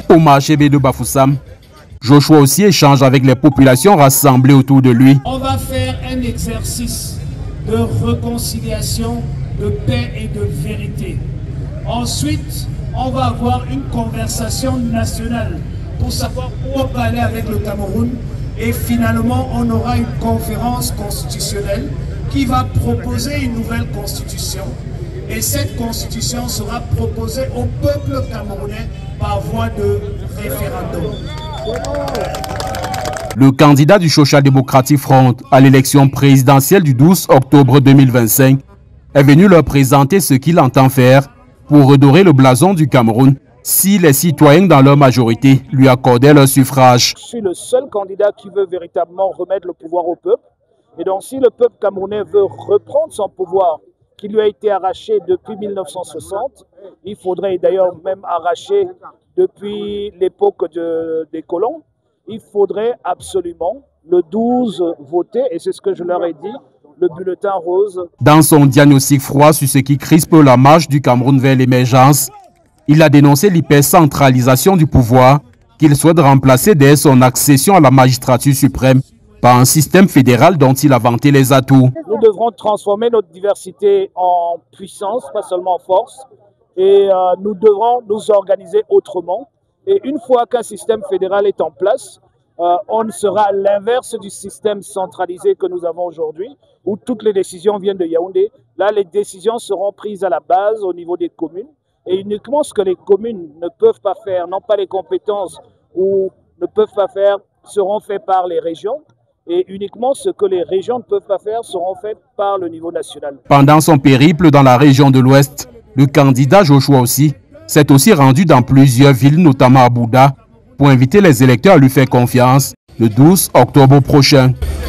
Au marché B de Bafoussam, Joshua aussi échange avec les populations rassemblées autour de lui. On va faire un exercice de réconciliation, de paix et de vérité. Ensuite, on va avoir une conversation nationale pour savoir où on va aller avec le Cameroun. Et finalement, on aura une conférence constitutionnelle qui va proposer une nouvelle constitution. Et cette constitution sera proposée au peuple camerounais par voie de référendum. Le candidat du Social Democratic Front à l'élection présidentielle du 12 octobre 2025 est venu leur présenter ce qu'il entend faire pour redorer le blason du Cameroun si les citoyens dans leur majorité lui accordaient leur suffrage. Je suis le seul candidat qui veut véritablement remettre le pouvoir au peuple. Et donc si le peuple camerounais veut reprendre son pouvoir qui lui a été arraché depuis 1960, il faudrait d'ailleurs même arracher depuis l'époque des colons, il faudrait absolument le 12 voter, et c'est ce que je leur ai dit, le bulletin rose. Dans son diagnostic froid sur ce qui crispe la marche du Cameroun vers l'émergence, il a dénoncé l'hypercentralisation du pouvoir qu'il souhaite remplacer dès son accession à la magistrature suprême par un système fédéral dont il a vanté les atouts. Nous devrons transformer notre diversité en puissance, pas seulement en force, et nous devrons nous organiser autrement. Et une fois qu'un système fédéral est en place, on sera à l'inverse du système centralisé que nous avons aujourd'hui, où toutes les décisions viennent de Yaoundé. Là, les décisions seront prises à la base, au niveau des communes, et uniquement ce que les communes ne peuvent pas faire, n'ont pas les compétences ou ne peuvent pas faire, seront faits par les régions. Et uniquement ce que les régions ne peuvent pas faire seront faits par le niveau national. Pendant son périple dans la région de l'Ouest, le candidat Joshua aussi s'est aussi rendu dans plusieurs villes, notamment à Bouda, pour inviter les électeurs à lui faire confiance le 12 octobre prochain.